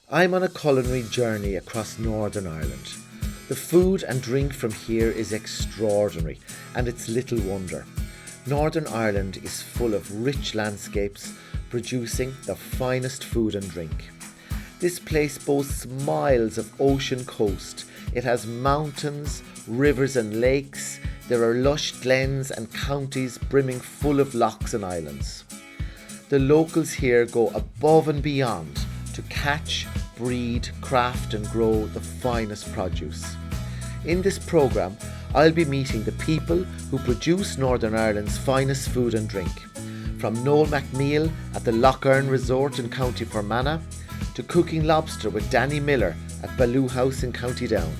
I'm on a culinary journey across Northern Ireland. The food and drink from here is extraordinary, and it's little wonder. Northern Ireland is full of rich landscapes, producing the finest food and drink. This place boasts miles of ocean coast. It has mountains, rivers and lakes. There are lush glens and counties brimming full of lochs and islands. The locals here go above and beyond to catch, breed, craft and grow the finest produce. In this programme, I'll be meeting the people who produce Northern Ireland's finest food and drink. From Noel McNeill at the Lough Erne resort in County Fermanagh, to cooking lobster with Danny Millar at Baloo House in County Down.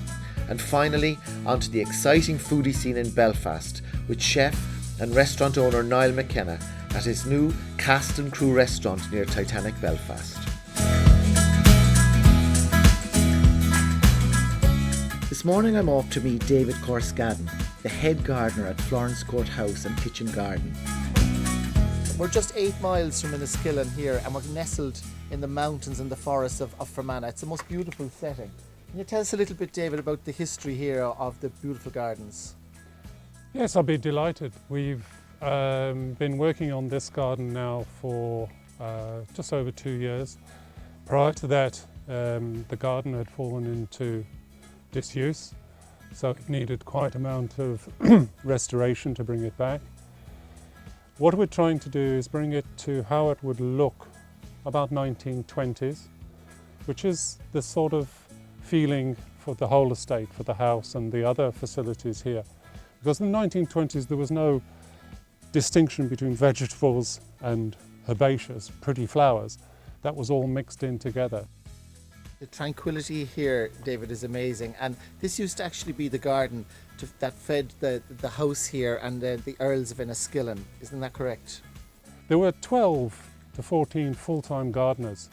And finally, onto the exciting foodie scene in Belfast with chef and restaurant owner Niall McKenna at his new cast and crew restaurant near Titanic Belfast. This morning I'm off to meet David Corrscadden, the head gardener at Florence Court House and Kitchen Garden. We're just 8 miles from Enniskillen here, and we're nestled in the mountains and the forests of Fermanagh. It's the most beautiful setting. Can you tell us a little bit, David, about the history here of the beautiful gardens? Yes, I'd be delighted. We've been working on this garden now for just over 2 years. Prior to that, the garden had fallen into disuse, so it needed quite an amount of restoration to bring it back. What we're trying to do is bring it to how it would look about 1920s, which is the sort of feeling for the whole estate, for the house and the other facilities here. Because in the 1920s there was no distinction between vegetables and herbaceous, pretty flowers. That was all mixed in together. The tranquility here, David, is amazing, and this used to actually be the garden that fed the house here and the Earls of Enniskillen, isn't that correct? There were 12 to 14 full-time gardeners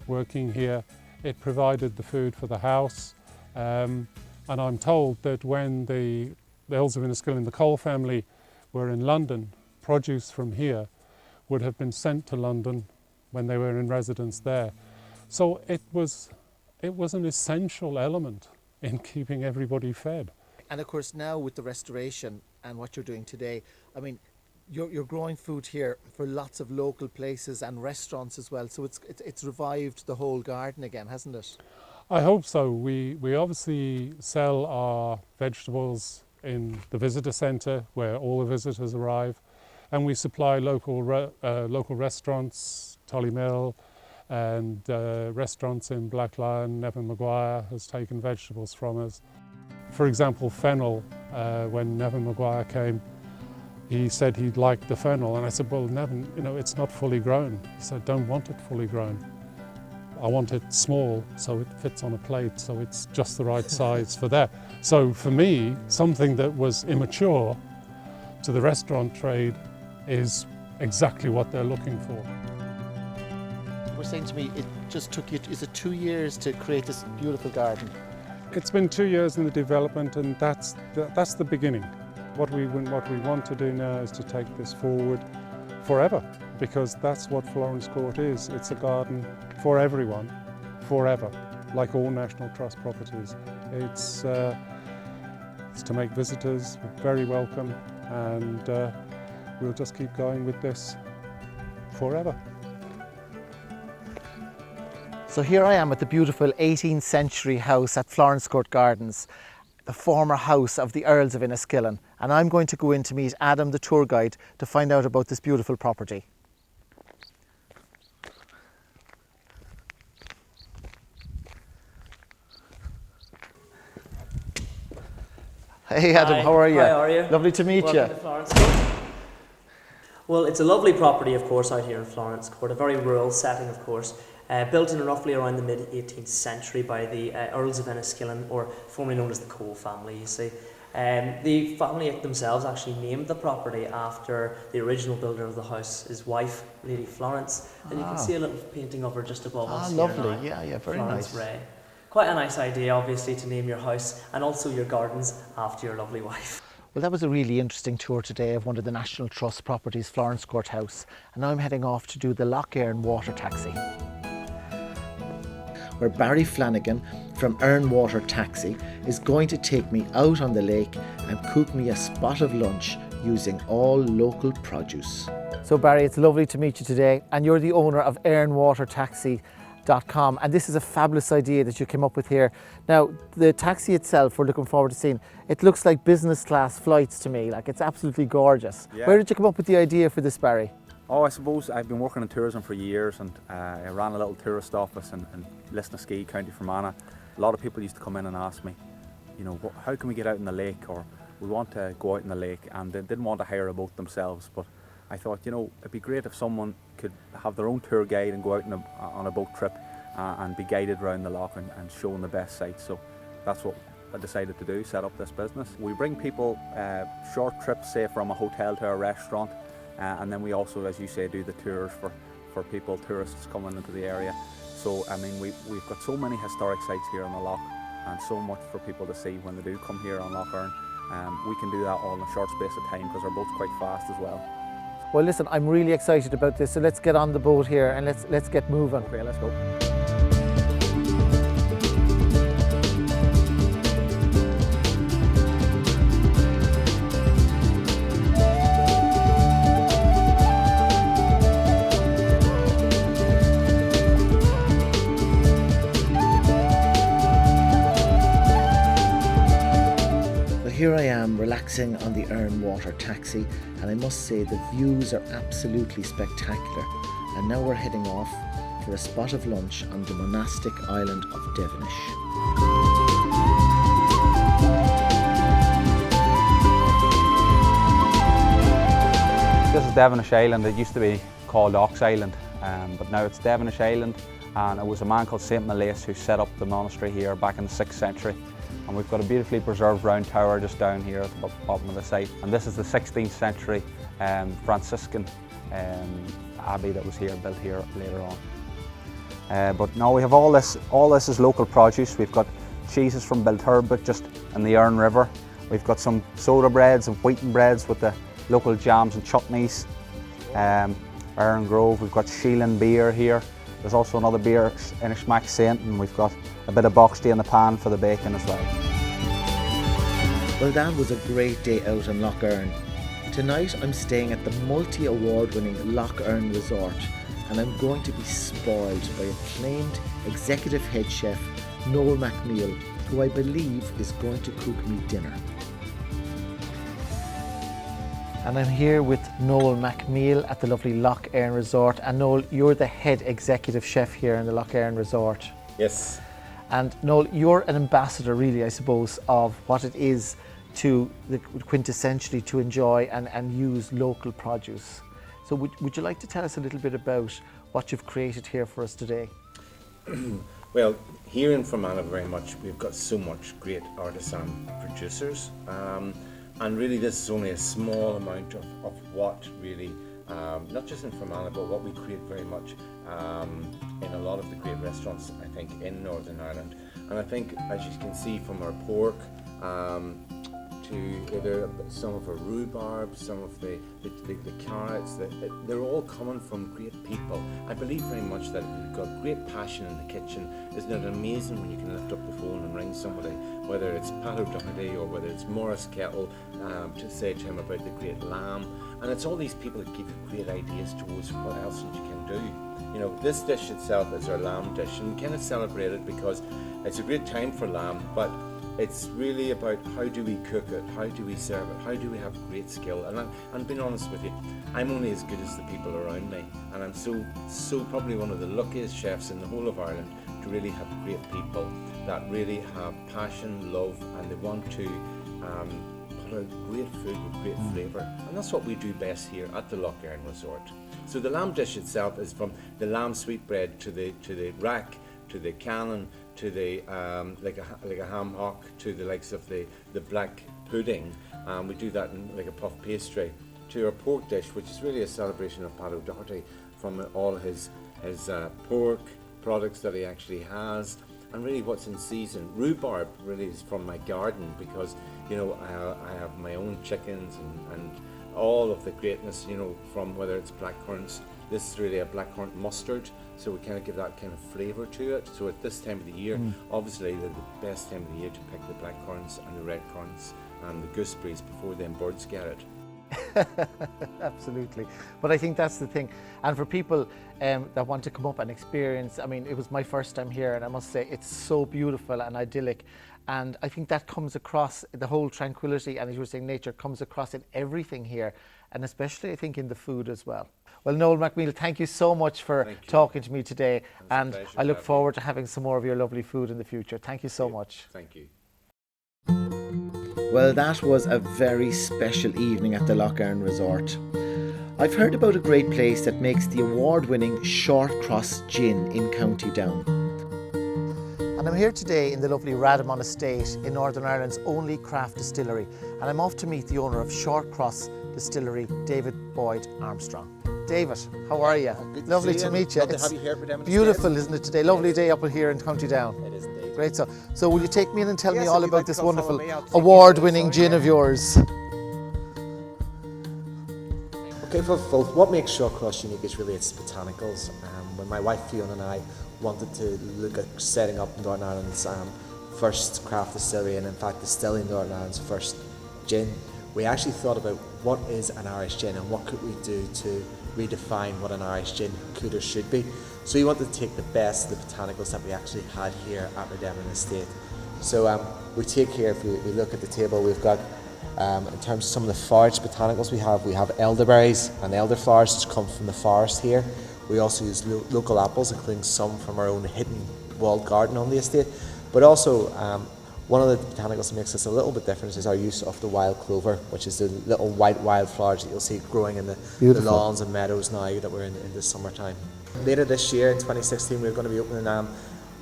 working here. It provided the food for the house, and I'm told that when the Earls of Enniskillen, the Cole family, were in London, produce from here would have been sent to London when they were in residence there. So it was an essential element in keeping everybody fed. And of course now with the restoration and what you're doing today, I mean, you're growing food here for lots of local places and restaurants as well. So it's revived the whole garden again, hasn't it? I hope so. We obviously sell our vegetables in the visitor centre where all the visitors arrive, and we supply local restaurants, Tullymill, and restaurants in Blacklion. Nevin Maguire has taken vegetables from us. For example, fennel, when Nevin Maguire came, he said he'd like the fennel, and I said, well, Nevin, it's not fully grown. He said, don't want it fully grown. I want it small so it fits on a plate, so it's just the right size for that. So for me, something that was immature to the restaurant trade is exactly what they're looking for. You were saying to me, it just took you, is it 2 years to create this beautiful garden? It's been 2 years in the development, and that's the beginning. What we want to do now is to take this forward forever, because that's what Florence Court is. It's a garden for everyone, forever, like all National Trust properties. It's to make visitors very welcome, and we'll just keep going with this forever. So here I am at the beautiful 18th century house at Florence Court Gardens, the former house of the Earls of Enniskillen, and I'm going to go in to meet Adam, the tour guide, to find out about this beautiful property. Hey Adam, Hi. how are you? How are you? Lovely to meet Welcome you. to Florence Court. Well, it's a lovely property, of course, out here in Florence Court, a very rural setting, of course. Built in roughly around the mid-18th century by the Earls of Enniskillen, or formerly known as the Cole family, you see. The family themselves actually named the property after the original builder of the house, his wife, Lady Florence. And you can see a little painting of her just above us here lovely, now. yeah, very Florence nice. Ray. Quite a nice idea, obviously, to name your house and also your gardens after your lovely wife. Well, that was a really interesting tour today of one of the National Trust properties, Florence Court House. And now I'm heading off to do the Lough Erne water taxi. where Barry Flanagan from Erne Water Taxi is going to take me out on the lake and cook me a spot of lunch using all local produce. So Barry, it's lovely to meet you today, and you're the owner of ErneWaterTaxi.com, and this is a fabulous idea that you came up with here. Now, the taxi itself, we're looking forward to seeing. It looks like business class flights to me, like it's absolutely gorgeous. Yeah. Where did you come up with the idea for this, Barry? Oh, I suppose I've been working in tourism for years, and I ran a little tourist office in Lisnaskea, County Fermanagh. A lot of people used to come in and ask me, you know, how can we get out in the lake, or we want to go out in the lake, and they didn't want to hire a boat themselves. But I thought, you know, it'd be great if someone could have their own tour guide and go out on a boat trip and be guided around the loch and showing the best sights. So that's what I decided to do, set up this business. We bring people short trips, say from a hotel to a restaurant, and then we also, as you say, do the tours for people, tourists coming into the area. So I mean, we've got so many historic sites here on the loch, and so much for people to see when they do come here on Lough Erne. We can do that all in a short space of time because our boat's quite fast as well. Well, listen, I'm really excited about this, so let's get on the boat here and let's get moving. Okay, let's go. Here I am relaxing on the Erne Water Taxi, and I must say the views are absolutely spectacular. And now we're heading off for a spot of lunch on the monastic island of Devonish. This is Devonish Island. It used to be called Ox Island, but now it's Devonish Island, and it was a man called St. Malaise who set up the monastery here back in the 6th century. And we've got a beautifully preserved round tower just down here at the bottom of the site. And this is the 16th century Franciscan abbey that was here, built here later on. But no, we have all this is local produce. We've got cheeses from Bilturbet just in the Erne River. We've got some soda breads and wheaten breads with the local jams and chutneys. Erne Grove, we've got Sheelan beer here. There's also another beer, Inishmack Saint, and we've got a bit of boxty in the pan for the bacon as well. Well, that was a great day out on Lough Erne. Tonight I'm staying at the multi-award-winning Lough Erne Resort, and I'm going to be spoiled by acclaimed executive head chef Noel McNeil, who I believe is going to cook me dinner. And I'm here with Noel McNeil at the lovely Lough Erne Resort. And Noel, you're the head executive chef here in the Lough Erne Resort. Yes. And Noel, you're an ambassador really, I suppose, of what it is to quintessentially to enjoy and use local produce. So would you like to tell us a little bit about what you've created here for us today? Well, here in Fermanagh very much, we've got so much great artisan producers. And really this is only a small amount of what really, not just in Fermanagh, but what we create very much in a lot of the great restaurants, I think, in Northern Ireland. And I think, as you can see from our pork, to either some of our rhubarb, some of the carrots, they're all coming from great people. I believe very much that we've got great passion in the kitchen. Isn't it amazing when you can lift up the phone and ring somebody, whether it's Pat O'Doherty or whether it's Morris Kettle, to say to him about the great lamb. And it's all these people that give you great ideas towards what else you can do. You know, this dish itself is our lamb dish, and we kind of celebrate it because it's a great time for lamb, but it's really about how do we cook it, how do we serve it, how do we have great skill. And being honest with you, I'm only as good as the people around me, and I'm so probably one of the luckiest chefs in the whole of Ireland to really have great people that really have passion, love, and they want to put out great food with great flavour. And that's what we do best here at the Lough Erne Resort. So the lamb dish itself is from the lamb sweetbread to the rack, to the cannon, to the like a ham hock, to the likes of the black pudding. We do that in like a puff pastry. To our pork dish, which is really a celebration of Pat O'Doherty from all his pork products that he actually has, and really what's in season. Rhubarb really is from my garden because, you know, I have my own chickens and all of the greatness, you know, from whether it's blackcurrants This is really a blackcurrant mustard, so we kind of give that kind of flavour to it. So at this time of the year, obviously the best time of the year to pick the blackcurrants and the red currants and the gooseberries before them birds get it. Absolutely. But I think that's the thing. And for people that want to come up and experience, I mean, it was my first time here, and I must say it's so beautiful and idyllic. And I think that comes across, the whole tranquility, and as you were saying, nature comes across in everything here, and especially I think in the food as well. Well, Noel McMeal, thank you so much for talking to me today, and I look forward to having some more of your lovely food in the future. Thank you so much. Thank you. Well, that was a very special evening at the Lough Erne Resort. I've heard about a great place that makes the award-winning Shorecross gin in County Down. And I'm here today in the lovely Radamon Estate in Northern Ireland's only craft distillery, and I'm off to meet the owner of Shorecross Distillery, David Boyd Armstrong. David, how are you? Lovely to meet you. Lovely to have you here for them. Beautiful, isn't it today? Lovely day up here in County Down. It is indeed. Great. So will you take me in and tell me Yes, all if you'd about like to this come wonderful follow me, I'll take you award-winning to the gin side. of yours? Okay, well, what makes Shorecross unique is really its botanicals. When my wife Fiona and I wanted to look at setting up Northern Ireland's first craft distillery, and in fact distilling Northern Ireland's first gin, we actually thought about what is an Irish gin and what could we do to redefine what an Irish gin could or should be. So we wanted to take the best of the botanicals that we actually had here at Redemption Estate. So we take here, if we look at the table, we've got in terms of some of the forage botanicals we have elderberries and elderflowers which come from the forest here. We also use local apples, including some from our own hidden walled garden on the estate. But also one of the botanicals that makes us a little bit different is our use of the wild clover, which is the little white wildflowers that you'll see growing in the lawns and meadows now that we're in the summertime. Later this year, in 2016, we're going to be opening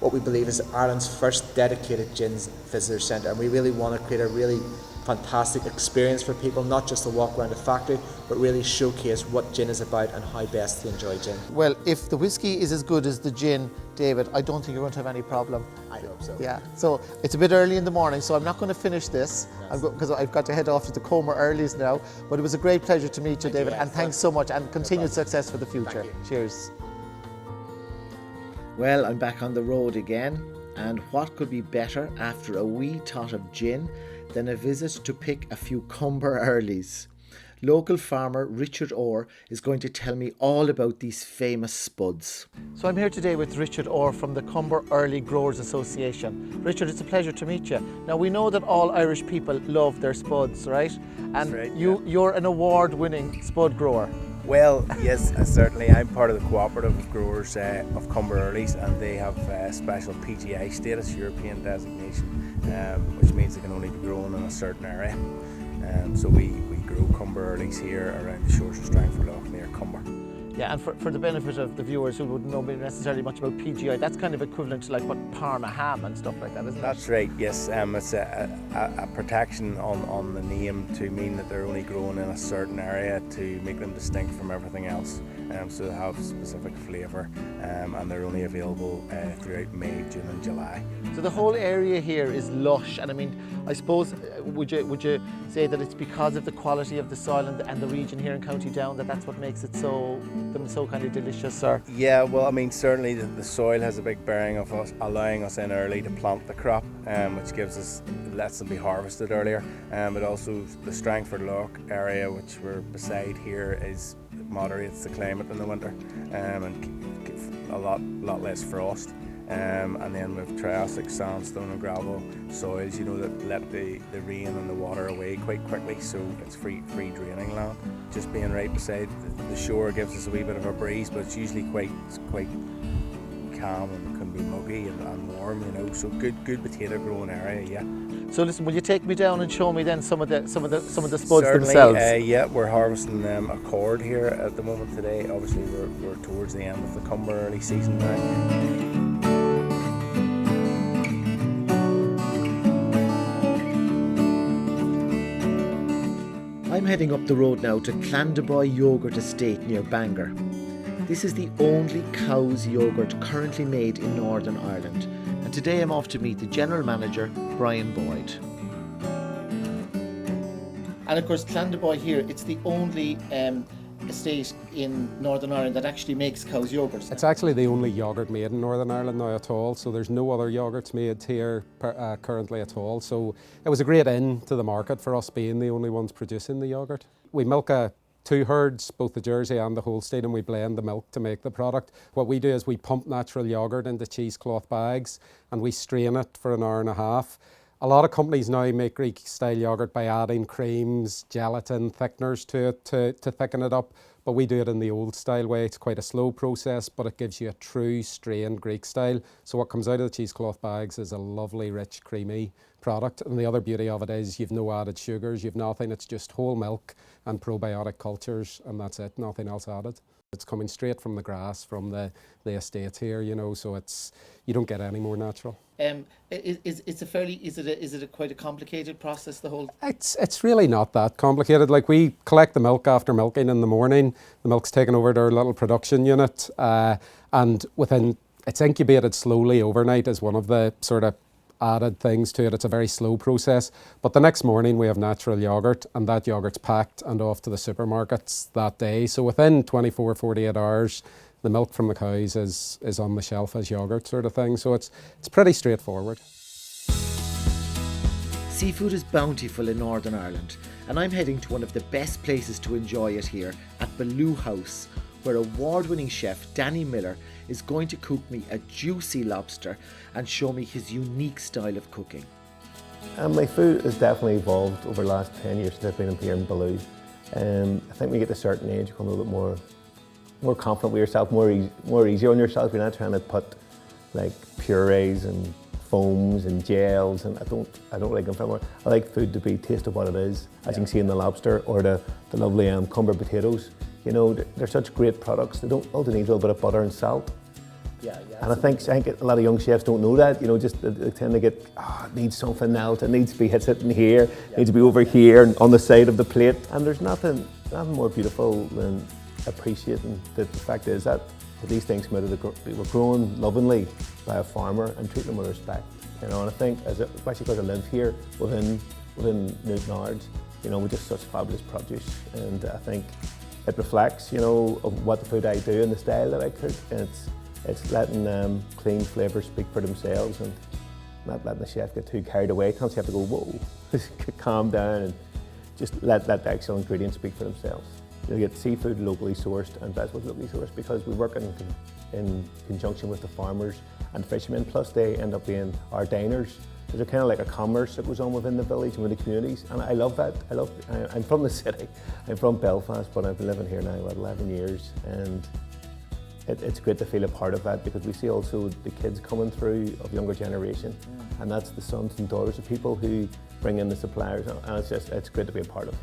what we believe is Ireland's first dedicated gin visitor centre, and we really want to create a really fantastic experience for people, not just to walk around the factory, but really showcase what gin is about and how best to enjoy gin. Well, if the whiskey is as good as the gin, David, I don't think you're going to have any problem. I hope so. Yeah, so it's a bit early in the morning, so I'm not going to finish this because I've got to head off to the Comer Earlies now. But it was a great pleasure to meet you, David, and thanks so much, and continued success for the future. Cheers. Well, I'm back on the road again, and what could be better after a wee tot of gin than a visit to pick a few Comer Earlies. Local farmer Richard Orr is going to tell me all about these famous spuds. So I'm here today with Richard Orr from the Comer Early Growers Association. Richard, it's a pleasure to meet you. Now we know that all Irish people love their spuds, right? And right, you're an award-winning spud grower. Well, yes, certainly. I'm part of the cooperative of growers of Comer Earlies, and they have special PGI status, European designation, which means they can only be grown in a certain area. So we grow Comer Earlies here around the shores of Strangford Lough near Comer. Yeah, and for the benefit of the viewers who wouldn't know necessarily much about PGI, that's kind of equivalent to like what Parma ham and stuff like that, isn't it? That's right, yes. It's a protection on the name to mean that they're only grown in a certain area to make them distinct from everything else. So they have specific flavour, and they're only available throughout May, June and July. So the whole area here is lush, and I mean, I suppose, would you say that it's because of the quality of the soil and the region here in County Down that's what makes it so kind of delicious, or? Yeah, well, I mean, certainly the soil has a big bearing of us allowing us in early to plant the crop, which lets them be harvested earlier. But also the Strangford Lough area, which we're beside here, moderates the climate in the winter, and a lot less frost. And then with Triassic sandstone and gravel soils, that let the rain and the water away quite quickly, so it's free draining land. Just being right beside the shore gives us a wee bit of a breeze, but it's usually quite calm and can be muggy and warm, so good potato growing area, yeah. So listen, will you take me down and show me then some of the spuds Certainly, themselves? yeah, we're harvesting a cord here at the moment today. Obviously, we're towards the end of the Comer early season now. I'm heading up the road now to Clandeboy Yogurt Estate near Bangor. This is the only cow's yogurt currently made in Northern Ireland, and today I'm off to meet the General Manager, Brian Boyd. And of course, Clandeboy here, it's the only estate in Northern Ireland that actually makes cow's yoghurt. It's actually the only yoghurt made in Northern Ireland now at all, so there's no other yoghurts made here currently at all. So it was a great in to the market for us being the only ones producing the yoghurt. We milk two herds, both the Jersey and the Holstein, and we blend the milk to make the product. What we do is we pump natural yoghurt into cheesecloth bags and we strain it for an hour and a half. A lot of companies now make Greek-style yoghurt by adding creams, gelatin, thickeners to it to thicken it up, but we do it in the old-style way. It's quite a slow process, but it gives you a true strained Greek style. So what comes out of the cheesecloth bags is a lovely, rich, creamy product. And the other beauty of it is you've no added sugars, you've nothing. It's just whole milk and probiotic cultures, and that's it, nothing else added. It's coming straight from the grass, from the estate here, you know, so you don't get any more natural. Is it a quite a complicated process, the whole? It's really not that complicated. Like, we collect the milk after milking in the morning. The milk's taken over to our little production unit, and it's incubated slowly overnight as one of the sort of added things to it. It's a very slow process, but the next morning we have natural yoghurt, and that yoghurt's packed and off to the supermarkets that day. So within 24, 48 hours, the milk from the cows is on the shelf as yoghurt sort of thing. So it's pretty straightforward. Seafood is bountiful in Northern Ireland, and I'm heading to one of the best places to enjoy it here, at Lough House, where award-winning chef Danny Millar is going to cook me a juicy lobster and show me his unique style of cooking. My food has definitely evolved over the last 10 years since I've been here in Lough. I think when you get to a certain age, you become a little bit more confident with yourself, more easier on yourself. You're not trying to put like purees and foams and gels, and I don't like them anymore. I like food to be taste of what it is, as you can see in the lobster or the lovely cumber potatoes. You know, they're such great products. They don't all they need a little bit of butter and salt. Yeah. And I think a lot of young chefs don't know that. You know, just they tend to get, it needs something else. It needs to be sitting here. It needs to be over here and on the side of the plate. And there's nothing more beautiful than appreciating that the fact is that these things come out of they were grown lovingly by a farmer and treating them with respect. You know, and I think, especially because I live here within Newton Ards, you know, we're just such fabulous produce, and I think it reflects, you know, of what the food I do and the style that I cook. And it's letting clean flavours speak for themselves and not letting the chef get too carried away. Sometimes you have to go, whoa, calm down and just let the actual ingredients speak for themselves. You'll get seafood locally sourced and vegetables locally sourced because we work in conjunction with the farmers and fishermen, plus they end up being our diners. There's a kind of like a commerce that goes on within the village and with the communities, and I love that. I'm from the city, I'm from Belfast, but I've been living here now about 11 years, and it's great to feel a part of that because we see also the kids coming through of younger generation, and that's the sons and daughters of people who bring in the suppliers, and it's great to be a part of.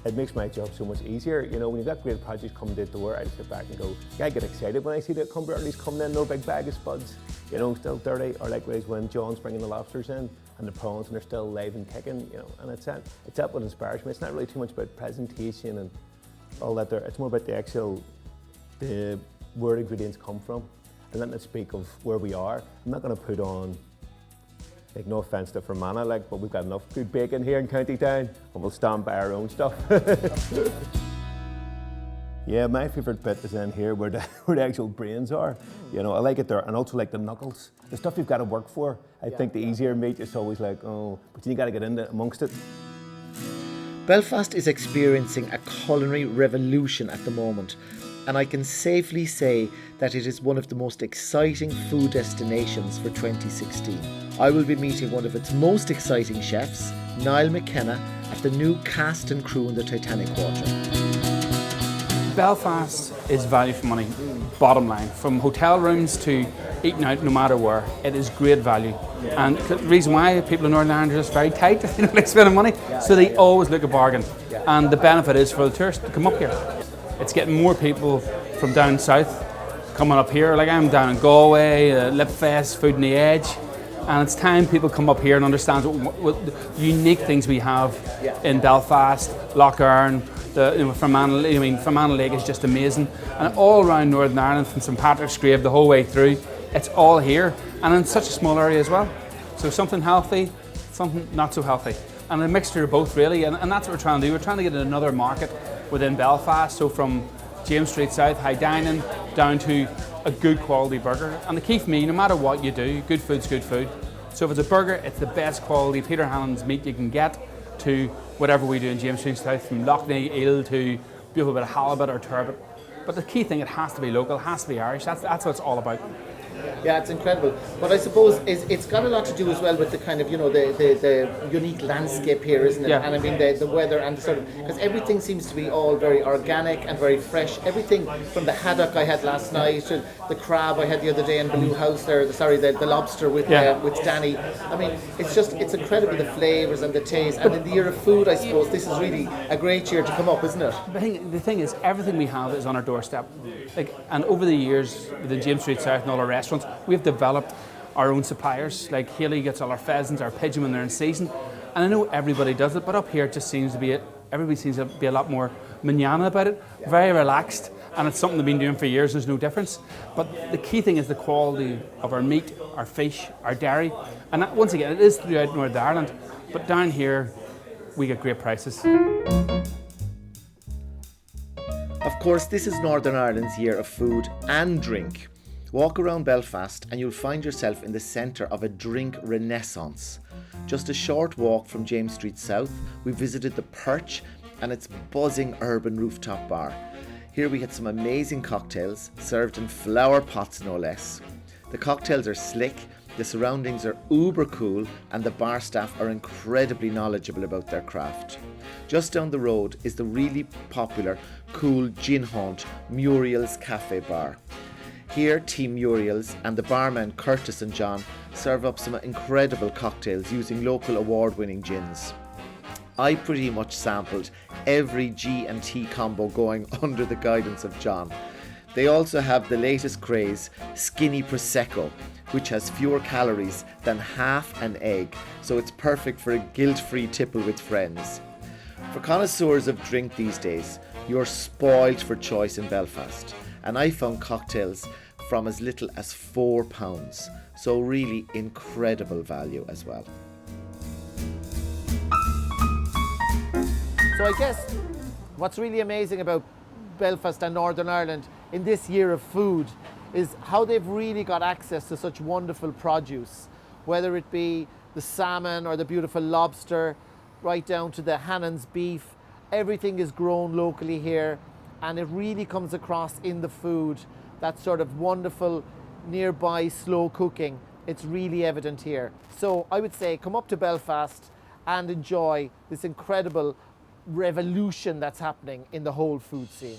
It makes my job so much easier. You know, when you've got great produce coming to the door, I just sit back and go, yeah, I get excited when I see the cumberlands coming in, no big bag of spuds, you know, still dirty, or likewise when John's bringing the lobsters in and the prawns and they're still live and kicking, you know, and it's that what inspires me. It's not really too much about presentation and all that there. It's more about where ingredients come from and letting it speak of where we are. I'm not going to put on, like, no offence to Fermanagh, but we've got enough good bacon here in County Down, and we'll stand by our own stuff. Yeah, my favourite bit is in here where the actual brains are. You know, I like it there, and also like the knuckles. The stuff you've got to work for. I think the easier meat is always like, oh, but then you got to get in amongst it. Belfast is experiencing a culinary revolution at the moment, and I can safely say that it is one of the most exciting food destinations for 2016. I will be meeting one of its most exciting chefs, Niall McKenna, at the new cast and crew in the Titanic water. Belfast is value for money, bottom line. From hotel rooms to eating out no matter where, it is great value. And the reason why people in Northern Ireland are just very tight, they don't like spending money, so they always look a bargain. And the benefit is for the tourists to come up here. It's getting more people from down south coming up here. Like, I'm down in Galway, Lip Fest, Food on the Edge, and it's time people come up here and understand what the unique things we have in Belfast, Lough Erne, Fermanagh Lake is just amazing, and all around Northern Ireland from St Patrick's Grave the whole way through, it's all here, and in such a small area as well. So something healthy, something not so healthy, and a mixture of both really, and that's what we're trying to do. We're trying to get another market within Belfast. So from James Street South, high dining, down to a good quality burger. And the key for me, no matter what you do, good food's good food. So if it's a burger, it's the best quality Peter Hanlon's meat you can get, to whatever we do in James Street South, from Lough Erne, eel to beautiful bit of halibut or turbot. But the key thing, it has to be local, it has to be Irish. That's what it's all about. Yeah, it's incredible. But I suppose it's got a lot to do as well with the kind of, you know, the unique landscape here, isn't it? Yeah. And I mean the weather and the sort of, because everything seems to be all very organic and very fresh. Everything from the haddock I had last night to the crab I had the other day in Blue House there, the lobster with Danny. I mean, it's incredible, the flavours and the taste. And in the year of food, I suppose this is really a great year to come up, isn't it? The thing is, everything we have is on our doorstep. And over the years, within James Street South and all our restaurants, we've developed our own suppliers. Like Haley gets all our pheasants, our pigeon when they're in season. And I know everybody does it, but up here it just seems to be everybody seems to be a lot more manana about it, very relaxed, and it's something they've been doing for years. There's no difference. But the key thing is the quality of our meat, our fish, our dairy, and that, once again, it is throughout Northern Ireland. But down here, we get great prices. Of course, this is Northern Ireland's year of food and drink. Walk around Belfast and you'll find yourself in the centre of a drink renaissance. Just a short walk from James Street South, we visited the Perch and its buzzing urban rooftop bar. Here we had some amazing cocktails, served in flower pots no less. The cocktails are slick, the surroundings are uber cool, and the bar staff are incredibly knowledgeable about their craft. Just down the road is the really popular, cool gin haunt Muriel's Cafe Bar. Here, Team Muriel's and the barman Curtis and John serve up some incredible cocktails using local award-winning gins. I pretty much sampled every G&T combo going under the guidance of John. They also have the latest craze, Skinny Prosecco, which has fewer calories than half an egg, so it's perfect for a guilt-free tipple with friends. For connoisseurs of drink these days, you're spoiled for choice in Belfast, and I found cocktails from as little as £4, so really incredible value as well. So I guess what's really amazing about Belfast and Northern Ireland in this year of food is how they've really got access to such wonderful produce, whether it be the salmon or the beautiful lobster, right down to the Hannon's beef. Everything is grown locally here, and it really comes across in the food, that sort of wonderful nearby slow cooking. It's really evident here. So I would say come up to Belfast and enjoy this incredible revolution that's happening in the whole food scene.